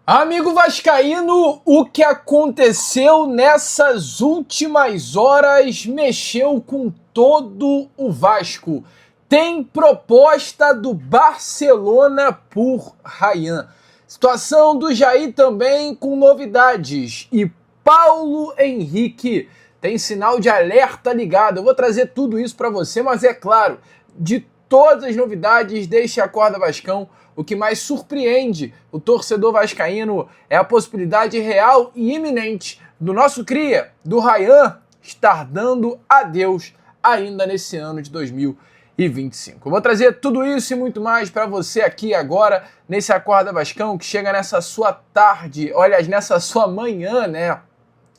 Amigo vascaíno, o que aconteceu nessas últimas horas mexeu com todo o Vasco. Tem proposta do Barcelona por Ryan. Situação do Jair também com novidades. E Paulo Henrique tem sinal de alerta ligado. Eu vou trazer tudo isso para você, mas é claro, de todas as novidades deste Acorda Vascão, o que mais surpreende o torcedor vascaíno é a possibilidade real e iminente do nosso cria, do Ryan, estar dando adeus ainda nesse ano de 2025. Eu vou trazer tudo isso e muito mais para você aqui agora, nesse Acorda Vascão, que chega nessa sua tarde, olha, nessa sua manhã, né,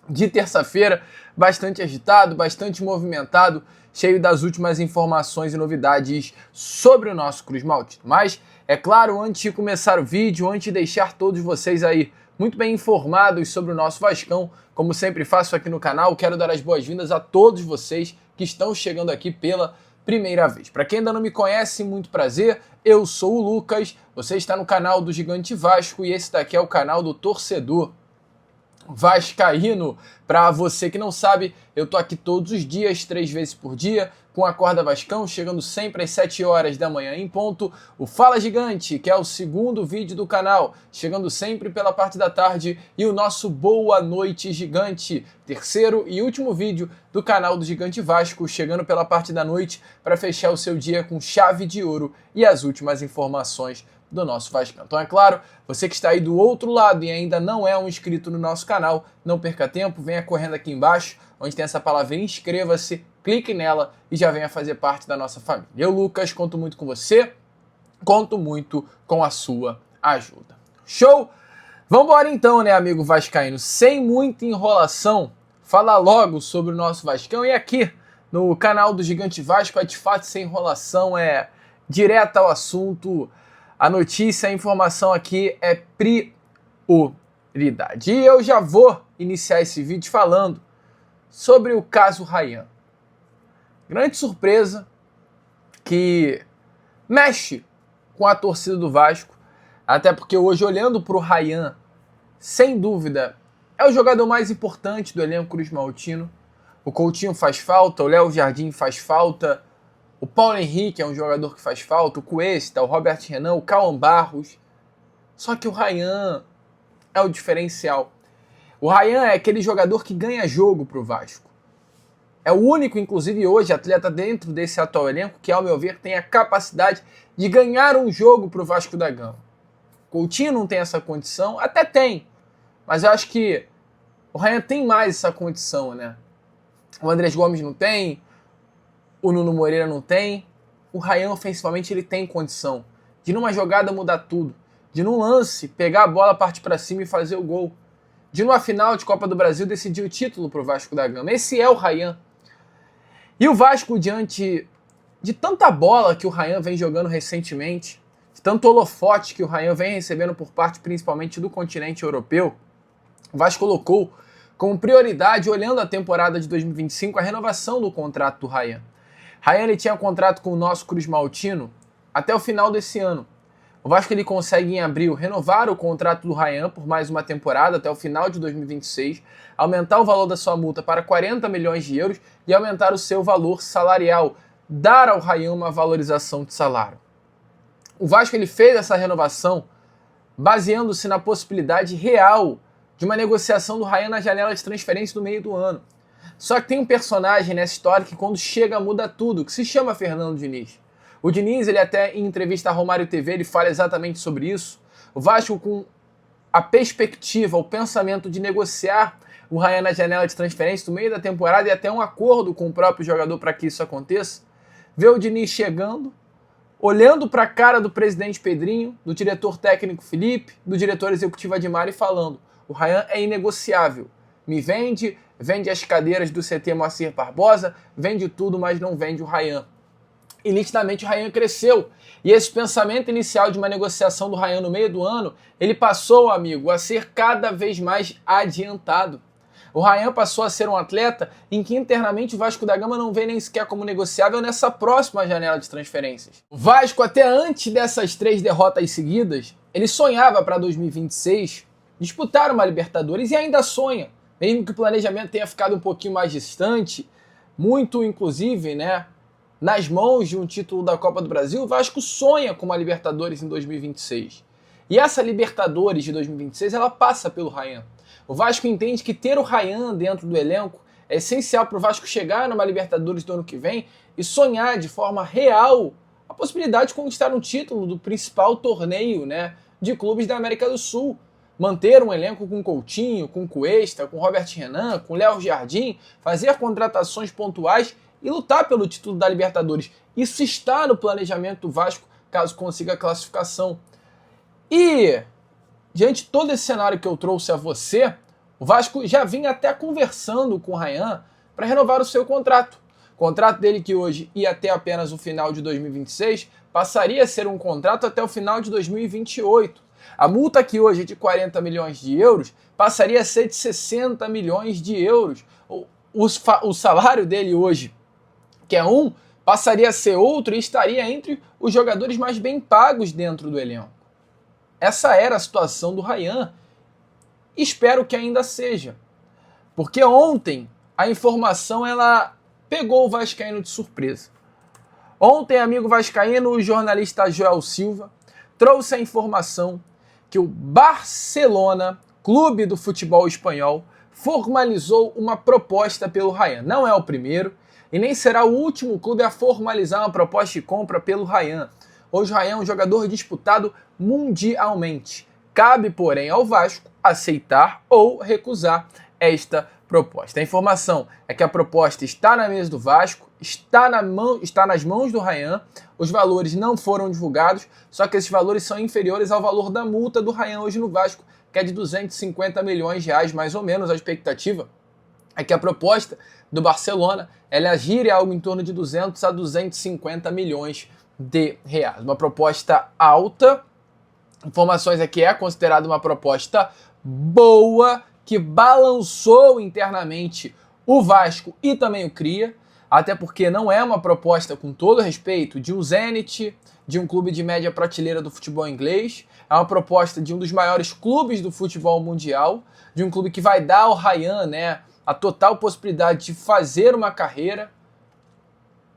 de terça-feira, bastante agitado, bastante movimentado, cheio das últimas informações e novidades sobre o nosso Cruz Maltino. Mas, é claro, antes de começar o vídeo, antes de deixar todos vocês aí muito bem informados sobre o nosso Vascão, como sempre faço aqui no canal, quero dar as boas-vindas a todos vocês que estão chegando aqui pela primeira vez. Para quem ainda não me conhece, muito prazer, eu sou o Lucas, você está no canal do Gigante Vasco e esse daqui é o canal do torcedor vascaíno. Para você que não sabe, eu tô aqui todos os dias, 3 vezes por dia, com a Acorda Vascão, chegando sempre às 7 horas da manhã em ponto. O Fala Gigante, que é o segundo vídeo do canal, chegando sempre pela parte da tarde. E o nosso Boa Noite Gigante, terceiro e último vídeo do canal do Gigante Vasco, chegando pela parte da noite para fechar o seu dia com chave de ouro e as últimas informações do nosso Vascão. Então é claro, você que está aí do outro lado e ainda não é um inscrito no nosso canal, não perca tempo, venha correndo aqui embaixo, onde tem essa palavra inscreva-se, clique nela e já venha fazer parte da nossa família. Eu, Lucas, conto muito com você, conto muito com a sua ajuda. Show? Vambora então, né, amigo vascaíno? Sem muita enrolação, falar logo sobre o nosso Vascão. E aqui, no canal do Gigante Vasco, é de fato sem enrolação, é direto ao assunto. A notícia, a informação aqui é prioridade. E eu já vou iniciar esse vídeo falando sobre o caso Ryan. Grande surpresa que mexe com a torcida do Vasco, até porque hoje, olhando para o Ryan, sem dúvida, é o jogador mais importante do elenco Cruz Maltino. O Coutinho faz falta, o Léo Jardim faz falta, o Paulo Henrique é um jogador que faz falta, o Cuesta, o Robert Renan, o Cauã Barros. Só que o Ryan é o diferencial. O Ryan é aquele jogador que ganha jogo para o Vasco. É o único, inclusive hoje, atleta dentro desse atual elenco que, ao meu ver, tem a capacidade de ganhar um jogo para o Vasco da Gama. Coutinho não tem essa condição, até tem, mas eu acho que o Ryan tem mais essa condição, né? O Andrés Gomes não tem, o Nuno Moreira não tem. O Ryan, ofensivamente, ele tem condição de numa jogada mudar tudo, de num lance pegar a bola, partir para cima e fazer o gol, de numa final de Copa do Brasil decidir o título para o Vasco da Gama. Esse é o Ryan. E o Vasco, diante de tanta bola que o Ryan vem jogando recentemente, de tanto holofote que o Ryan vem recebendo por parte principalmente do continente europeu, o Vasco colocou como prioridade, olhando a temporada de 2025, a renovação do contrato do Ryan. Ryan, ele tinha contrato com o nosso Cruz Maltino até o final desse ano. O Vasco, ele consegue em abril renovar o contrato do Ryan por mais uma temporada até o final de 2026, aumentar o valor da sua multa para 40 milhões de euros e aumentar o seu valor salarial, dar ao Ryan uma valorização de salário. O Vasco, ele fez essa renovação baseando-se na possibilidade real de uma negociação do Ryan na janela de transferência no meio do ano. Só que tem um personagem nessa história que quando chega muda tudo, que se chama Fernando Diniz. O Diniz, ele até em entrevista à Romário TV, ele fala exatamente sobre isso. O Vasco, com a perspectiva, o pensamento de negociar o Ryan na janela de transferência no meio da temporada e até um acordo com o próprio jogador para que isso aconteça, vê o Diniz chegando, olhando para a cara do presidente Pedrinho, do diretor técnico Felipe, do diretor executivo Admar e falando: o Ryan é inegociável. Me vende, vende as cadeiras do CT Moacir Barbosa, vende tudo, mas não vende o Ryan. E nitidamente o Ryan cresceu. E esse pensamento inicial de uma negociação do Ryan no meio do ano, ele passou, amigo, a ser cada vez mais adiantado. O Ryan passou a ser um atleta em que internamente o Vasco da Gama não vê nem sequer como negociável nessa próxima janela de transferências. O Vasco, até antes dessas 3 derrotas seguidas, ele sonhava para 2026 disputar uma Libertadores e ainda sonha, mesmo que o planejamento tenha ficado um pouquinho mais distante, muito inclusive, né, nas mãos de um título da Copa do Brasil, o Vasco sonha com uma Libertadores em 2026. E essa Libertadores de 2026, ela passa pelo Rayan. O Vasco entende que ter o Rayan dentro do elenco é essencial para o Vasco chegar numa Libertadores do ano que vem e sonhar de forma real a possibilidade de conquistar um título do principal torneio, né, de clubes da América do Sul. Manter um elenco com Coutinho, com Cuesta, com Robert Renan, com Léo Jardim, fazer contratações pontuais e lutar pelo título da Libertadores. Isso está no planejamento do Vasco, caso consiga a classificação. E, diante de todo esse cenário que eu trouxe a você, o Vasco já vinha até conversando com o Rayan para renovar o seu contrato. O contrato dele, que hoje ia até apenas o final de 2026, passaria a ser um contrato até o final de 2028. A multa, que hoje é de 40 milhões de euros, passaria a ser de 60 milhões de euros. O salário dele hoje, que é um, passaria a ser outro e estaria entre os jogadores mais bem pagos dentro do elenco. Essa era a situação do Rayan. Espero que ainda seja. Porque ontem a informação ela pegou o vascaíno de surpresa. Ontem, amigo vascaíno, o jornalista Joel Silva trouxe a informação que o Barcelona, clube do futebol espanhol, formalizou uma proposta pelo Rayan. Não é o primeiro e nem será o último clube a formalizar uma proposta de compra pelo Rayan. Hoje o Rayan é um jogador disputado mundialmente. Cabe, porém, ao Vasco aceitar ou recusar esta proposta. A informação é que a proposta está na mesa do Vasco, está nas mãos do Rayan, os valores não foram divulgados, só que esses valores são inferiores ao valor da multa do Rayan hoje no Vasco, que é de 250 milhões de reais, mais ou menos. A expectativa é que a proposta do Barcelona ela gire algo em torno de 200 a 250 milhões de reais. Uma proposta alta, informações é que é considerada uma proposta boa, que balançou internamente o Vasco e também o Cria, até porque não é uma proposta, com todo respeito, de um Zenit, de um clube de média prateleira do futebol inglês, é uma proposta de um dos maiores clubes do futebol mundial, de um clube que vai dar ao Rayan, né, a total possibilidade de fazer uma carreira,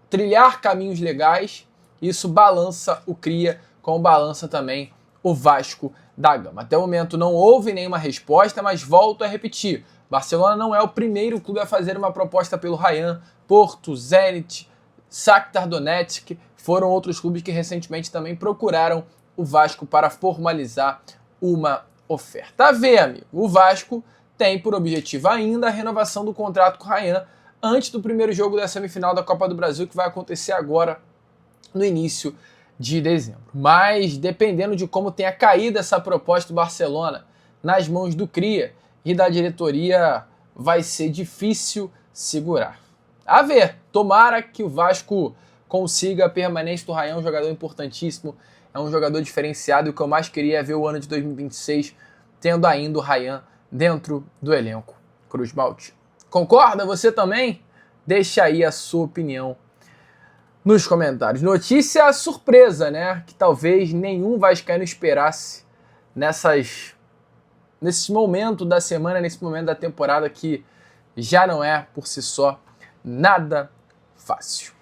trilhar caminhos legais. Isso balança o Cria, como balança também o Vasco da Gama. Até o momento não houve nenhuma resposta, mas volto a repetir. Barcelona não é o primeiro clube a fazer uma proposta pelo Rayan. Porto, Zenit, Shakhtar Donetsk foram outros clubes que recentemente também procuraram o Vasco para formalizar uma oferta. A ver, amigo, o Vasco tem por objetivo ainda a renovação do contrato com o Rayan antes do primeiro jogo da semifinal da Copa do Brasil, que vai acontecer agora no início de dezembro. Mas dependendo de como tenha caído essa proposta do Barcelona nas mãos do Cria e da diretoria, vai ser difícil segurar. A ver, tomara que o Vasco consiga a permanência do Rayan, um jogador importantíssimo, é um jogador diferenciado, e o que eu mais queria é ver o ano de 2026 tendo ainda o Rayan dentro do elenco Cruz Maltino. Concorda? Você também? Deixa aí a sua opinião nos comentários. Notícia surpresa, né? Que talvez nenhum vascaíno esperasse nesse momento da semana, nesse momento da temporada que já não é, por si só, nada fácil.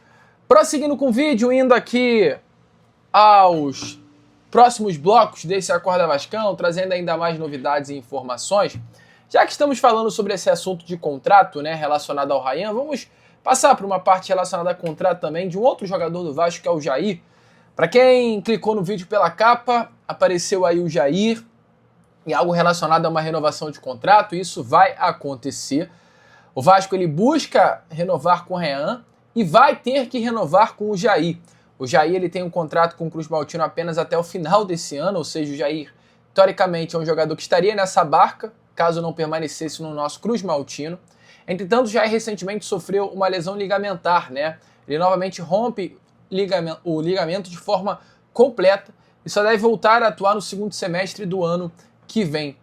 Prosseguindo com o vídeo, indo aqui aos próximos blocos desse Acorda Vascão, trazendo ainda mais novidades e informações. Já que estamos falando sobre esse assunto de contrato, né, relacionado ao Rayan, vamos passar para uma parte relacionada a contrato também de um outro jogador do Vasco, que é o Jair. Para quem clicou no vídeo pela capa, apareceu aí o Jair e algo relacionado a uma renovação de contrato. Isso vai acontecer. O Vasco ele busca renovar com o Rayan e vai ter que renovar com o Jair. O Jair ele tem um contrato com o Cruz Maltino apenas até o final desse ano, ou seja, o Jair, teoricamente, é um jogador que estaria nessa barca, caso não permanecesse no nosso Cruz Maltino. Entretanto, o Jair recentemente sofreu uma lesão ligamentar, né? Ele novamente rompe o ligamento de forma completa e só deve voltar a atuar no segundo semestre do ano que vem.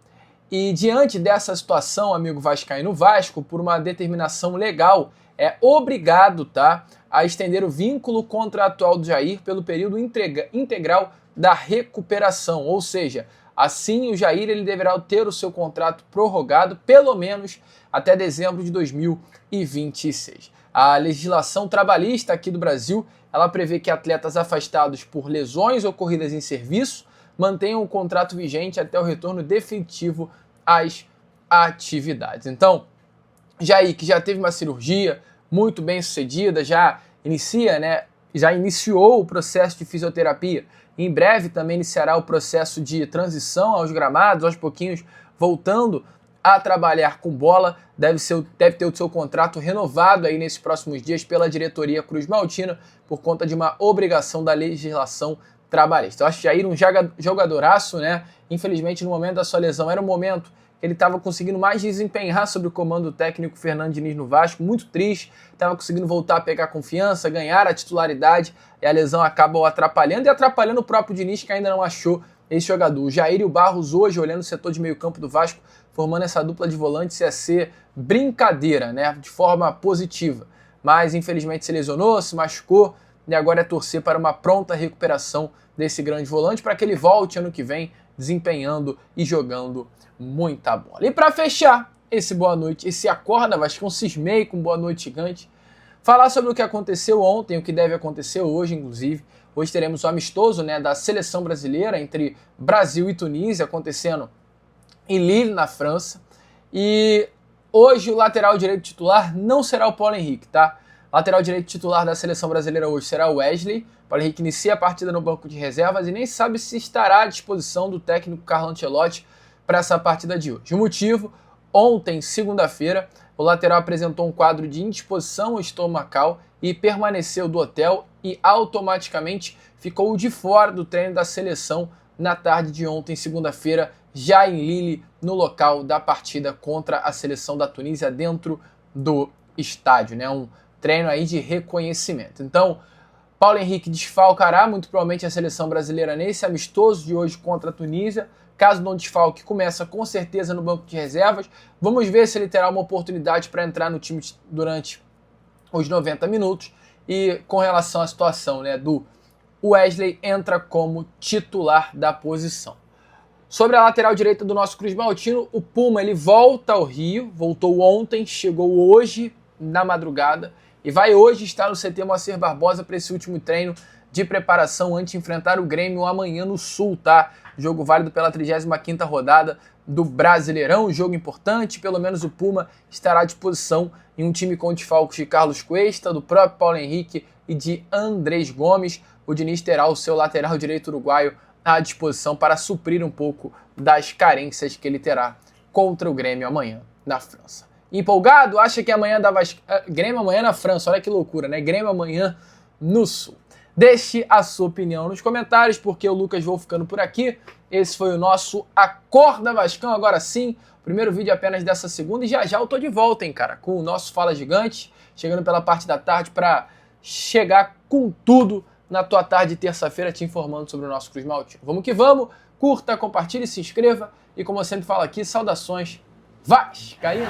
E diante dessa situação, amigo vascaíno, o Vasco, por uma determinação legal, é obrigado, tá, a estender o vínculo contratual do Jair pelo período integral da recuperação, ou seja, Assim, o Jair ele deverá ter o seu contrato prorrogado pelo menos até dezembro de 2026. A legislação trabalhista aqui do Brasil, ela prevê que atletas afastados por lesões ocorridas em serviço mantenham o contrato vigente até o retorno definitivo às atividades. Então, Jair, que já teve uma cirurgia muito bem sucedida, já iniciou o processo de fisioterapia. Em breve também iniciará o processo de transição aos gramados, aos pouquinhos voltando a trabalhar com bola. Deve ter o seu contrato renovado aí nesses próximos dias pela diretoria Cruz-Maltina por conta de uma obrigação da legislação trabalhista. Eu acho Jair um jogadoraço, né? Infelizmente, no momento da sua lesão, era o momento que ele estava conseguindo mais desempenhar sob o comando do técnico Fernando Diniz no Vasco, muito triste, estava conseguindo voltar a pegar confiança, ganhar a titularidade, e a lesão acaba o atrapalhando, e atrapalhando o próprio Diniz, que ainda não achou esse jogador. O Jair e o Barros hoje, olhando o setor de meio campo do Vasco, formando essa dupla de volantes, ia ser brincadeira, né, de forma positiva. Mas, infelizmente, se lesionou, se machucou, e agora é torcer para uma pronta recuperação desse grande volante, para que ele volte ano que vem, desempenhando e jogando muita bola. E para fechar esse boa noite, esse Acorda Vascão, cismei com boa noite gigante, falar sobre o que aconteceu ontem, o que deve acontecer hoje, inclusive. Hoje teremos o amistoso, né, da seleção brasileira entre Brasil e Tunísia, acontecendo em Lille, na França. E hoje o lateral direito titular não será o Paulo Henrique, tá? Lateral direito titular da seleção brasileira hoje será o Wesley. Paulo Henrique inicia a partida no banco de reservas e nem sabe se estará à disposição do técnico Carlo Ancelotti para essa partida de hoje. O motivo, ontem, segunda-feira, o lateral apresentou um quadro de indisposição estomacal e permaneceu do hotel e automaticamente ficou de fora do treino da seleção na tarde de ontem, segunda-feira, já em Lille, no local da partida contra a seleção da Tunísia dentro do estádio, né? Um treino aí de reconhecimento. Então, Paulo Henrique desfalcará muito provavelmente a seleção brasileira nesse amistoso de hoje contra a Tunísia. Caso não desfalque, começa com certeza no banco de reservas. Vamos ver se ele terá uma oportunidade para entrar no time durante os 90 minutos. E com relação à situação, né, do Wesley, entra como titular da posição. Sobre a lateral direita do nosso Cruz-Maltino, o Puma ele volta ao Rio, voltou ontem, chegou hoje na madrugada e vai hoje estar no CT Moacir Barbosa para esse último treino de preparação antes de enfrentar o Grêmio amanhã no Sul, tá? Jogo válido pela 35ª rodada do Brasileirão, jogo importante, pelo menos o Puma estará à disposição em um time com desfalques de Carlos Cuesta, do próprio Paulo Henrique e de Andrés Gomes. O Diniz terá o seu lateral direito uruguaio à disposição para suprir um pouco das carências que ele terá contra o Grêmio amanhã na França. Empolgado? Acha que amanhã dá Grêmio amanhã na França, olha que loucura, né? Grêmio amanhã no Sul. Deixe a sua opinião nos comentários, porque eu, Lucas, vou ficando por aqui. Esse foi o nosso Acorda Vascão, agora sim, primeiro vídeo apenas dessa segunda, e já já eu tô de volta, hein, cara, com o nosso Fala Gigante, chegando pela parte da tarde para chegar com tudo na tua tarde de terça-feira, te informando sobre o nosso Cruz-Maltino. Vamos que vamos, curta, compartilhe, se inscreva, e como eu sempre falo aqui, saudações vascaínas!